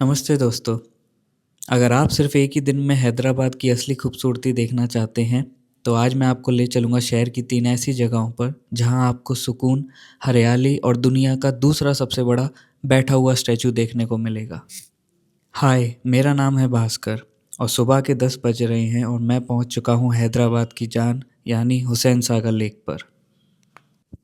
नमस्ते दोस्तों। अगर आप सिर्फ एक ही दिन में हैदराबाद की असली खूबसूरती देखना चाहते हैं तो आज मैं आपको ले चलूँगा शहर की 3 ऐसी जगहों पर जहां आपको सुकून, हरियाली और दुनिया का दूसरा सबसे बड़ा बैठा हुआ स्टैचू देखने को मिलेगा। हाय, मेरा नाम है भास्कर और सुबह के 10 बज रहे हैं और मैं पहुंच चुका हूं हैदराबाद की जान यानी हुसैन सागर लेक पर।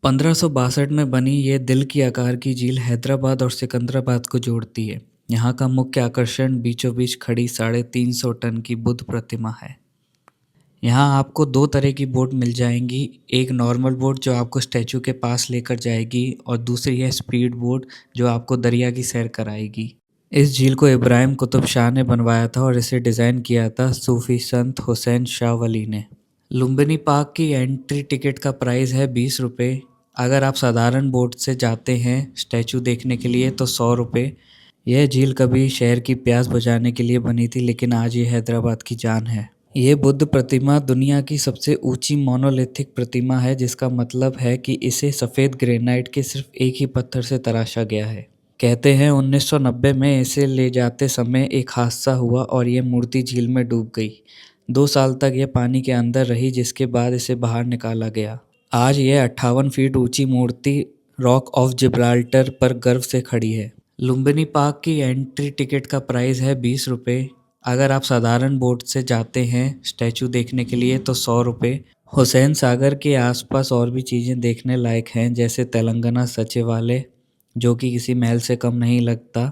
1562 में बनी ये दिल की आकार की झील हैदराबाद और सिकंदराबाद को जोड़ती है। यहाँ का मुख्य आकर्षण बीचों बीच खड़ी 350 टन की बुद्ध प्रतिमा है। यहाँ आपको दो तरह की बोट मिल जाएंगी, एक नॉर्मल बोट जो आपको स्टैचू के पास लेकर जाएगी और दूसरी है स्पीड बोट जो आपको दरिया की सैर कराएगी। इस झील को इब्राहिम कुतुब शाह ने बनवाया था और इसे डिज़ाइन किया था सूफी संत हुसैन शाह वली ने। लुम्बिनी पार्क की एंट्री टिकट का प्राइस है 20 रुपये। अगर आप साधारण बोट से जाते हैं स्टैचू देखने के लिए तो 100 रुपये। यह झील कभी शहर की प्यास बुझाने के लिए बनी थी, लेकिन आज ये हैदराबाद की जान है। ये बुद्ध प्रतिमा दुनिया की सबसे ऊंची मोनोलिथिक प्रतिमा है, जिसका मतलब है कि इसे सफ़ेद ग्रेनाइट के सिर्फ एक ही पत्थर से तराशा गया है। कहते हैं 1990 में इसे ले जाते समय एक हादसा हुआ और ये मूर्ति झील में डूब गई। 2 साल तक यह पानी के अंदर रही, जिसके बाद इसे बाहर निकाला गया। आज यह 58 फीट ऊंची मूर्ति रॉक ऑफ जिब्राल्टर पर गर्व से खड़ी है। लुम्बिनी पार्क की एंट्री टिकट का प्राइस है 20 रुपये। अगर आप साधारण बोट से जाते हैं स्टैचू देखने के लिए तो 100 रुपये। हुसैन सागर के आसपास और भी चीज़ें देखने लायक हैं, जैसे तेलंगाना सचिवालय जो कि किसी महल से कम नहीं लगता,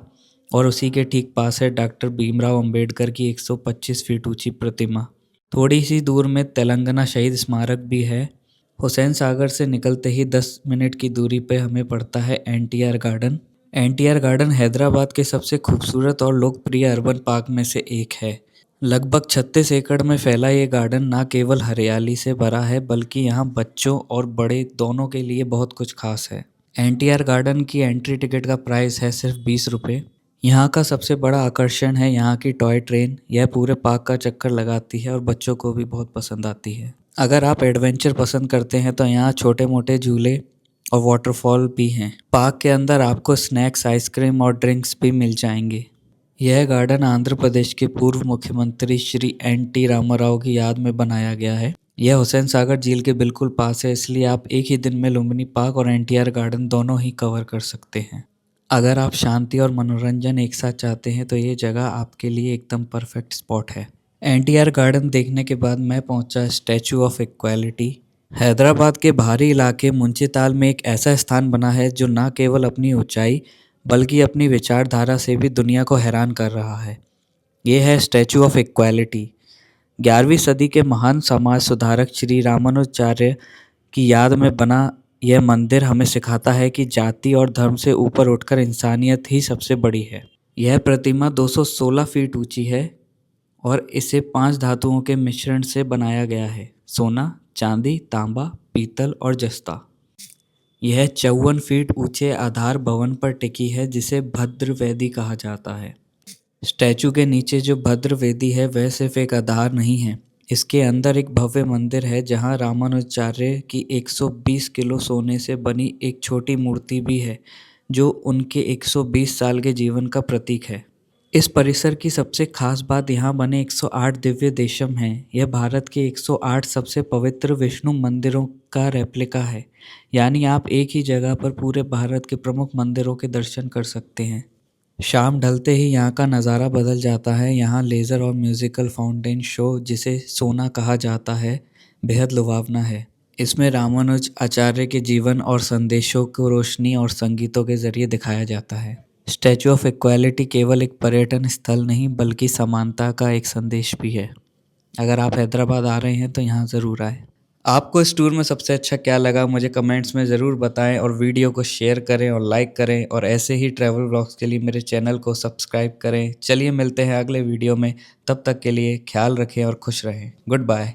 और उसी के ठीक पास है डॉक्टर भीमराव अंबेडकर की 125 फीट ऊंची प्रतिमा। थोड़ी सी दूर में तेलंगाना शहीद स्मारक भी है। हुसैन सागर से निकलते ही 10 मिनट की दूरी पे हमें पड़ता है एनटीआर गार्डन। एनटीआर गार्डन हैदराबाद के सबसे खूबसूरत और लोकप्रिय अर्बन पार्क में से एक है। लगभग 36 एकड़ में फैला ये गार्डन ना केवल हरियाली से भरा है, बल्कि यहाँ बच्चों और बड़े दोनों के लिए बहुत कुछ खास है। एनटीआर गार्डन की एंट्री टिकट का प्राइस है सिर्फ 20 रुपये। यहाँ का सबसे बड़ा आकर्षण है यहाँ की टॉय ट्रेन। यह पूरे पार्क का चक्कर लगाती है और बच्चों को भी बहुत पसंद आती है। अगर आप एडवेंचर पसंद करते हैं तो यहाँ छोटे मोटे झूले और वाटरफॉल भी हैं। पार्क के अंदर आपको स्नैक्स, आइसक्रीम और ड्रिंक्स भी मिल जाएंगे। यह गार्डन आंध्र प्रदेश के पूर्व मुख्यमंत्री श्री एन.टी. रामाराव की याद में बनाया गया है। यह हुसैन सागर झील के बिल्कुल पास है, इसलिए आप एक ही दिन में लुम्बिनी पार्क और एनटीआर गार्डन दोनों ही कवर कर सकते हैं। अगर आप शांति और मनोरंजन एक साथ चाहते हैं तो ये जगह आपके लिए एकदम परफेक्ट स्पॉट है। एनटीआर गार्डन देखने के बाद मैं पहुंचा स्टैचू ऑफ इक्वालिटी। हैदराबाद के बाहरी इलाके मुंशीताल में एक ऐसा स्थान बना है जो न केवल अपनी ऊंचाई बल्कि अपनी विचारधारा से भी दुनिया को हैरान कर रहा है। ये है स्टैचू ऑफ इक्वालिटी। 11वीं सदी के महान समाज सुधारक श्री रामानुजाचार्य की याद में बना यह मंदिर हमें सिखाता है कि जाति और धर्म से ऊपर उठकर इंसानियत ही सबसे बड़ी है। यह प्रतिमा 216 फीट ऊंची है और इसे 5 धातुओं के मिश्रण से बनाया गया है: सोना, चांदी, तांबा, पीतल और जस्ता। यह 54 फीट ऊंचे आधार भवन पर टिकी है, जिसे भद्र वेदी कहा जाता है। स्टैचू के नीचे जो भद्र वेदी है वह सिर्फ एक आधार नहीं है, इसके अंदर एक भव्य मंदिर है जहां रामानुजाचार्य की 120 किलो सोने से बनी एक छोटी मूर्ति भी है, जो उनके 120 साल के जीवन का प्रतीक है। इस परिसर की सबसे खास बात यहाँ बने 108 दिव्य देशम हैं। यह भारत के 108 सबसे पवित्र विष्णु मंदिरों का रेप्लिका है, यानी आप एक ही जगह पर पूरे भारत के प्रमुख मंदिरों के दर्शन कर सकते हैं। शाम ढलते ही यहाँ का नज़ारा बदल जाता है। यहाँ लेज़र और म्यूज़िकल फाउंटेन शो, जिसे सोना कहा जाता है, बेहद लुभावना है। इसमें रामानुज आचार्य के जीवन और संदेशों को रोशनी और संगीतों के जरिए दिखाया जाता है। स्टैचू ऑफ इक्वालिटी केवल एक पर्यटन स्थल नहीं बल्कि समानता का एक संदेश भी है। अगर आप हैदराबाद आ रहे हैं तो यहाँ ज़रूर आए। आपको इस टूर में सबसे अच्छा क्या लगा मुझे कमेंट्स में ज़रूर बताएं और वीडियो को शेयर करें और लाइक करें, और ऐसे ही ट्रैवल व्लॉग्स के लिए मेरे चैनल को सब्सक्राइब करें। चलिए मिलते हैं अगले वीडियो में, तब तक के लिए ख्याल रखें और खुश रहें। Good bye.